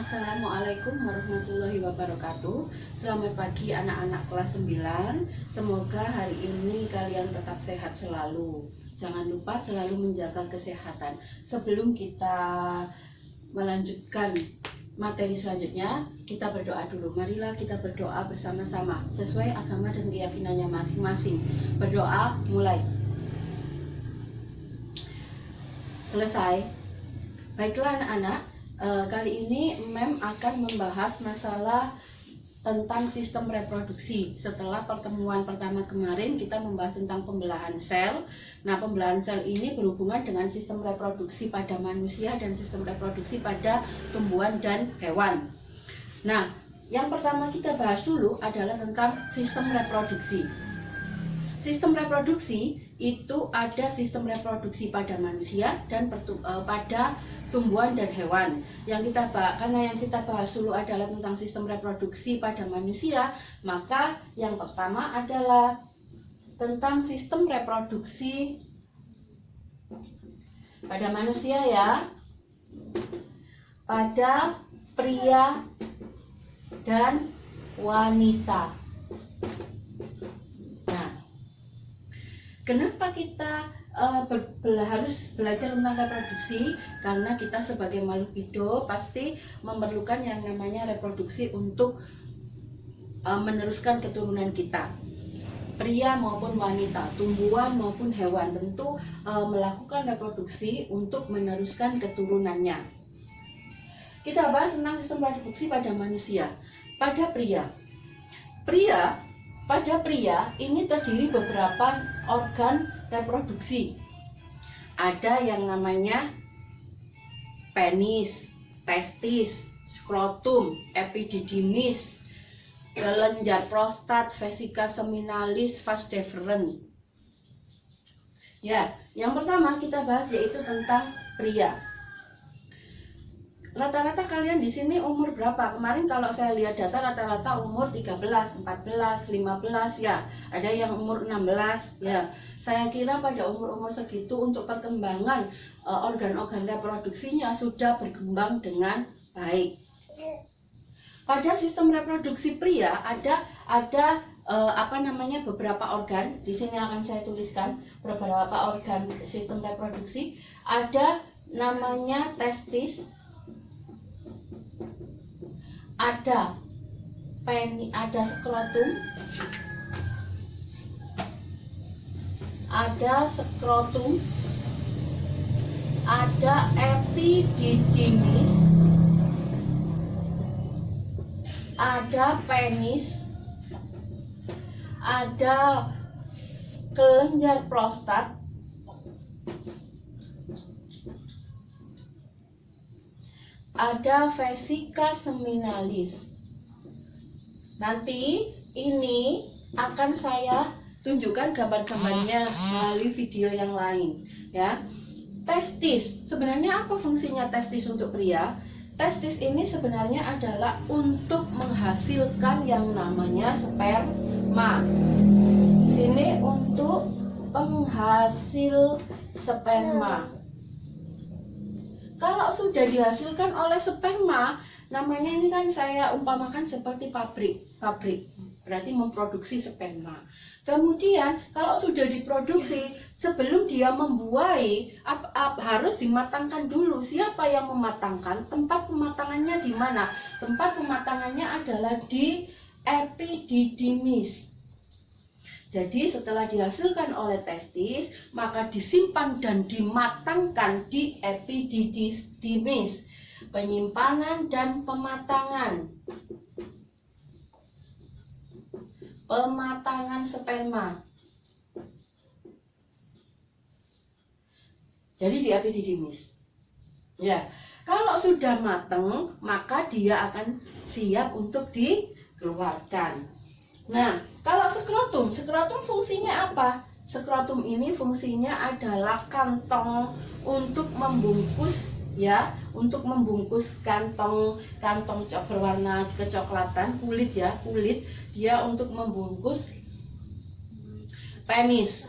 Assalamualaikum warahmatullahi wabarakatuh. Selamat pagi anak-anak kelas 9. Semoga hari ini kalian tetap sehat selalu. Jangan lupa selalu menjaga kesehatan. Sebelum kita melanjutkan materi selanjutnya, kita berdoa dulu. Marilah kita berdoa bersama-sama sesuai agama dan keyakinannya masing-masing. Berdoa, mulai. Selesai. Baiklah anak-anak, kali ini Mem akan membahas masalah tentang sistem reproduksi. Setelah pertemuan pertama kemarin kita membahas tentang pembelahan sel. Nah, pembelahan sel ini berhubungan dengan sistem reproduksi pada manusia dan sistem reproduksi pada tumbuhan dan hewan. Nah, yang pertama kita bahas dulu adalah tentang sistem reproduksi. Sistem reproduksi itu ada sistem reproduksi pada manusia dan pada tumbuhan dan hewan. Karena yang kita bahas dulu adalah tentang sistem reproduksi pada manusia, maka yang pertama adalah tentang sistem reproduksi pada manusia ya, pada pria dan wanita. Kenapa kita harus belajar tentang reproduksi? Karena kita sebagai makhluk hidup pasti memerlukan yang namanya reproduksi untuk meneruskan keturunan kita. Pria maupun wanita, tumbuhan maupun hewan tentu melakukan reproduksi untuk meneruskan keturunannya. Kita bahas tentang sistem reproduksi pada manusia. Pada pria ini terdiri beberapa organ reproduksi. Ada yang namanya penis, testis, skrotum, epididymis, kelenjar prostat, vesika seminalis, vas deferens. Ya, yang pertama kita bahas yaitu tentang pria. Rata-rata kalian di sini umur berapa? Kemarin kalau saya lihat data rata-rata umur 13, 14, 15 ya. Ada yang umur 16 ya. Saya kira pada umur-umur segitu untuk perkembangan organ-organ reproduksinya sudah berkembang dengan baik. Pada sistem reproduksi pria ada beberapa organ. Di sini akan saya tuliskan beberapa organ sistem reproduksi. Ada namanya testis, ada skrotum, ada epididymis, ada penis, ada kelenjar prostat, ada vesika seminalis. Nanti ini akan saya tunjukkan gambar-gambarnya melalui video yang lain ya. Testis, sebenarnya apa fungsinya testis untuk pria? Testis ini sebenarnya adalah untuk menghasilkan yang namanya sperma. Di sini untuk penghasil sperma. Kalau sudah dihasilkan oleh sperma, namanya ini kan saya umpamakan seperti pabrik, berarti memproduksi sperma. Kemudian kalau sudah diproduksi, sebelum dia membuai, harus dimatangkan dulu. Siapa yang mematangkan? Tempat pematangannya di mana? Tempat pematangannya adalah di epididymis. Jadi setelah dihasilkan oleh testis, maka disimpan dan dimatangkan di epididymis. Penyimpanan dan pematangan. Pematangan sperma. Jadi di epididymis. Ya, kalau sudah matang, maka dia akan siap untuk dikeluarkan. Nah, kalau skrotum fungsinya apa? Skrotum ini fungsinya adalah kantong untuk membungkus ya, untuk membungkus kantong berwarna kecoklatan, kulit dia untuk membungkus penis.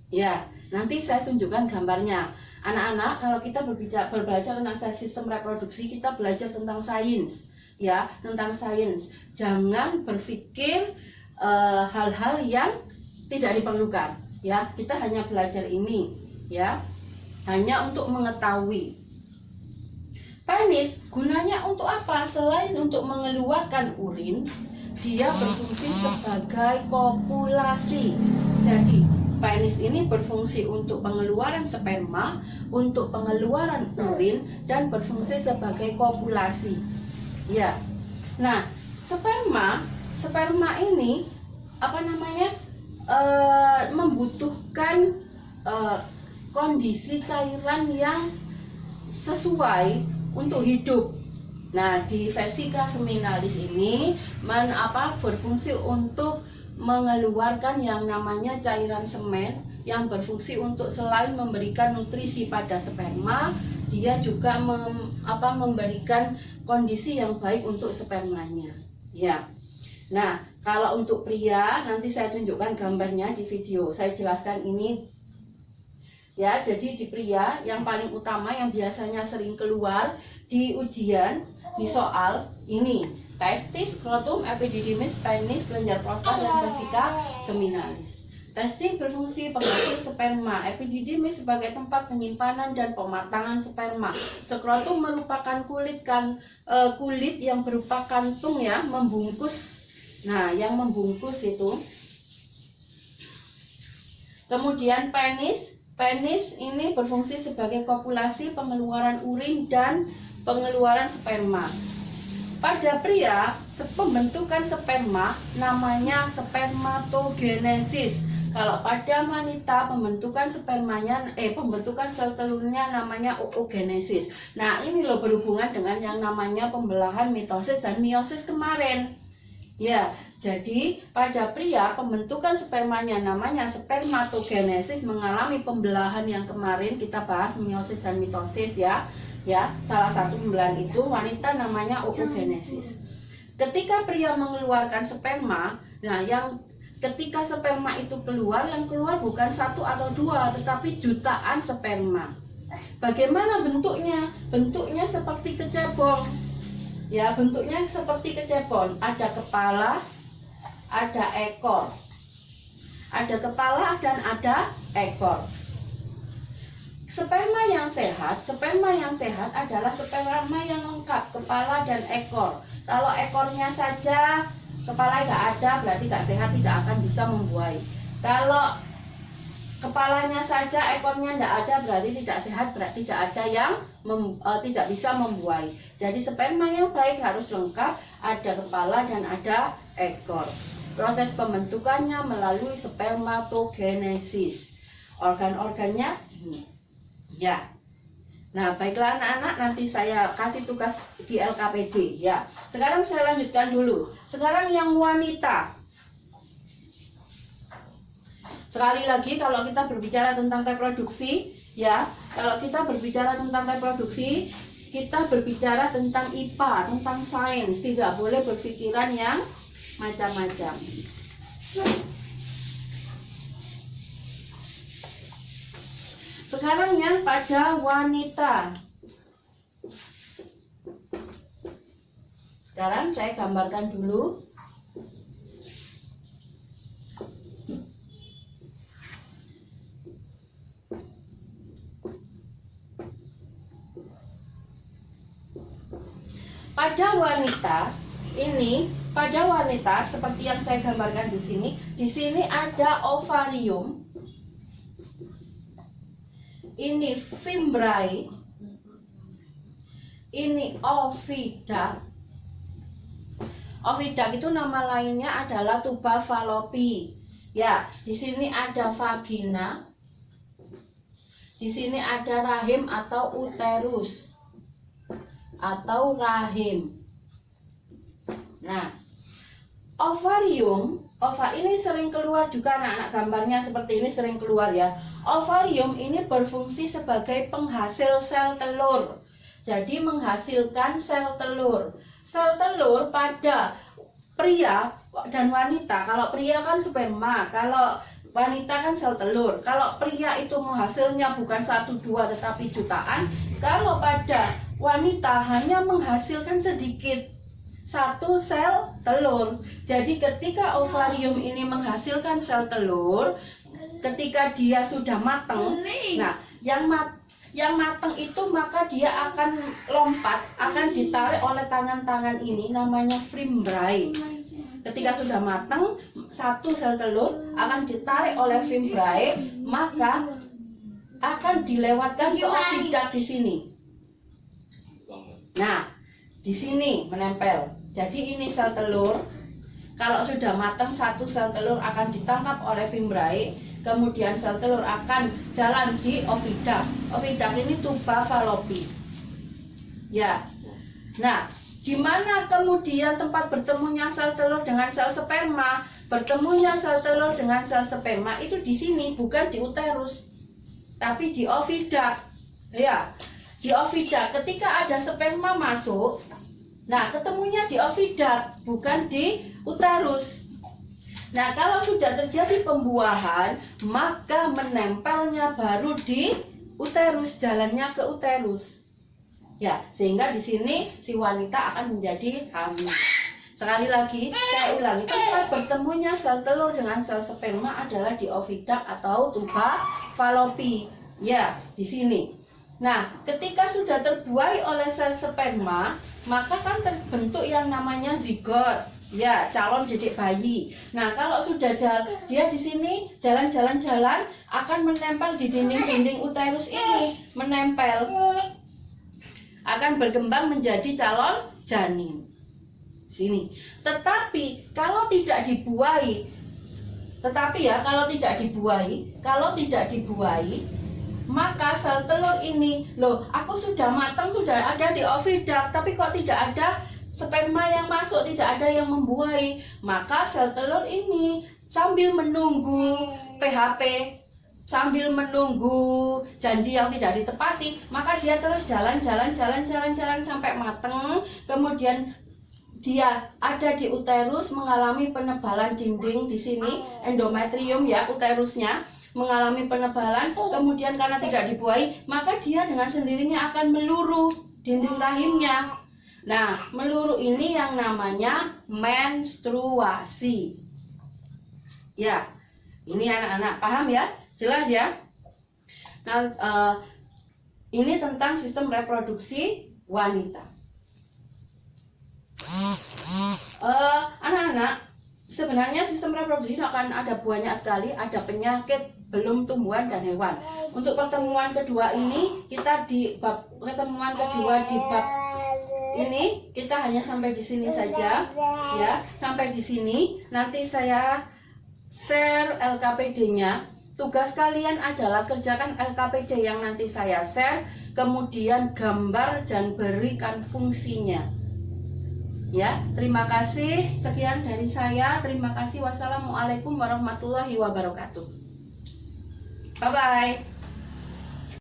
Ya, nanti saya tunjukkan gambarnya. Anak-anak, kalau kita belajar tentang sistem reproduksi, kita belajar tentang sains, ya, tentang sains. Jangan berpikir hal-hal yang tidak diperlukan, ya. Kita hanya belajar ini, ya, hanya untuk mengetahui. Penis gunanya untuk apa? Selain untuk mengeluarkan urin, dia berfungsi sebagai kopulasi. Jadi penis ini berfungsi untuk pengeluaran sperma, untuk pengeluaran urin, dan berfungsi sebagai kopulasi. Ya. Nah, sperma ini membutuhkan kondisi cairan yang sesuai untuk hidup. Nah, di vesika seminalis ini berfungsi untuk mengeluarkan yang namanya cairan semen yang berfungsi untuk selain memberikan nutrisi pada sperma, dia juga memberikan kondisi yang baik untuk spermanya. Ya. Nah, kalau untuk pria nanti saya tunjukkan gambarnya di video. Saya jelaskan ini. Ya, jadi di pria yang paling utama yang biasanya sering keluar di ujian, di soal ini. Testis, skrotum, epididymis, penis, kelenjar prostat, dan vesika seminalis. Testis berfungsi penghasil sperma, epididymis sebagai tempat penyimpanan dan pematangan sperma. Skrotum merupakan kulit yang berupa kantung, ya, membungkus. Nah, yang membungkus itu. Kemudian penis ini berfungsi sebagai kopulasi, pengeluaran urin, dan pengeluaran sperma. Pada pria, pembentukan sperma namanya spermatogenesis. Kalau pada wanita, pembentukan sel telurnya namanya oogenesis. Nah, ini loh berhubungan dengan yang namanya pembelahan mitosis dan meiosis kemarin. Ya, jadi pada pria pembentukan spermanya namanya spermatogenesis, mengalami pembelahan yang kemarin kita bahas meiosis dan mitosis, ya. Ya, salah satu pembelahan itu. Wanita namanya oogenesis. Ketika pria mengeluarkan sperma, nah ketika sperma itu keluar, yang keluar bukan 1 atau 2, tetapi jutaan sperma. Bagaimana bentuknya? Bentuknya seperti kecebong. Ya, bentuknya seperti kecebong. Ada kepala, ada ekor. Ada kepala dan ada ekor. Sperma yang sehat adalah sperma yang lengkap, kepala dan ekor. Kalau ekornya saja, kepala nggak ada, berarti nggak sehat, tidak akan bisa membuahi. Kalau kepalanya saja, ekornya nggak ada, berarti tidak sehat, berarti tidak ada yang tidak bisa membuahi. Jadi sperma yang baik harus lengkap, ada kepala dan ada ekor. Proses pembentukannya melalui spermatogenesis. Organ-organnya ini. Ya. Nah, baiklah anak-anak, nanti saya kasih tugas di LKPD, ya. Sekarang saya lanjutkan dulu. Sekarang yang wanita. Sekali lagi, kalau kita berbicara tentang reproduksi, ya, kalau kita berbicara tentang reproduksi, kita berbicara tentang IPA, tentang sains, tidak boleh berpikiran yang macam-macam. Sekarang yang pada wanita. Sekarang saya gambarkan dulu. Pada wanita seperti yang saya gambarkan di sini. Di sini ada ovarium. Ini fimbriae, ini ovida. Ovida itu nama lainnya adalah tuba fallopi. Ya, di sini ada vagina. Di sini ada rahim atau uterus atau rahim. Nah, ovarium, ini sering keluar juga anak-anak, gambarnya seperti ini sering keluar, ya. Ovarium ini berfungsi sebagai penghasil sel telur. Jadi menghasilkan sel telur. Sel telur pada pria dan wanita. Kalau pria kan sperma, kalau wanita kan sel telur. Kalau pria itu menghasilnya bukan 1, 2 tetapi jutaan. Kalau pada wanita hanya menghasilkan sedikit, 1 sel telur. Jadi ketika ovarium ini menghasilkan sel telur, ketika dia sudah matang, nah yang matang itu maka dia akan lompat, akan ditarik oleh tangan-tangan ini, namanya fimbriae. Ketika sudah matang, 1 sel telur akan ditarik oleh fimbriae, maka akan dilewatkan ke ovidat di sini. Nah, di sini menempel. Jadi ini sel telur. Kalau sudah matang, 1 sel telur akan ditangkap oleh fimbriae, kemudian sel telur akan jalan di ovidat. Ovidat ini tuba Fallopi. Ya. Nah, di mana kemudian tempat bertemunya sel telur dengan sel sperma? Bertemunya sel telur dengan sel sperma itu di sini, bukan di uterus, tapi di ovidat. Ya, di ovidat. Ketika ada sperma masuk, nah ketemunya di ovidat, bukan di uterus. Nah, kalau sudah terjadi pembuahan, maka menempelnya baru di uterus, jalannya ke uterus. Ya, sehingga di sini si wanita akan menjadi hamil. Sekali lagi, saya ulangi, tempat bertemunya sel telur dengan sel sperma adalah di ovidat atau tuba Fallopi. Ya, di sini. Nah, ketika sudah terbuai oleh sel sperma, maka kan terbentuk yang namanya zigot. Ya, calon didik bayi. Nah, kalau sudah dia di sini jalan-jalan akan menempel di dinding-dinding uterus ini, menempel. Akan berkembang menjadi calon janin. Sini. Tetapi kalau tidak dibuai, kalau tidak dibuai, maka sel telur ini, loh, aku sudah matang, sudah ada di ovidat, tapi kok tidak ada sperma yang masuk, tidak ada yang membuai. Maka sel telur ini sambil menunggu PHP, sambil menunggu janji yang tidak ditepati, maka dia terus jalan sampai matang. Kemudian dia ada di uterus, mengalami penebalan dinding di sini, endometrium ya, uterusnya mengalami penebalan. Kemudian karena tidak dibuai, maka dia dengan sendirinya akan meluruh dinding rahimnya. Nah, meluruh ini yang namanya menstruasi. Ya, ini anak-anak paham ya? Jelas ya? Nah, ini tentang sistem reproduksi wanita. Anak-anak, sebenarnya sistem reproduksi ini akan ada banyak sekali, ada penyakit belum tumbuhan dan hewan. Untuk pertemuan kedua ini, kita di bab pertemuan kedua di bab ini kita hanya sampai di sini saja, ya, sampai di sini. Nanti saya share LKPD-nya. Tugas kalian adalah kerjakan LKPD yang nanti saya share, kemudian gambar dan berikan fungsinya. Ya, terima kasih. Sekian dari saya. Terima kasih. Wassalamualaikum warahmatullahi wabarakatuh. Bye bye.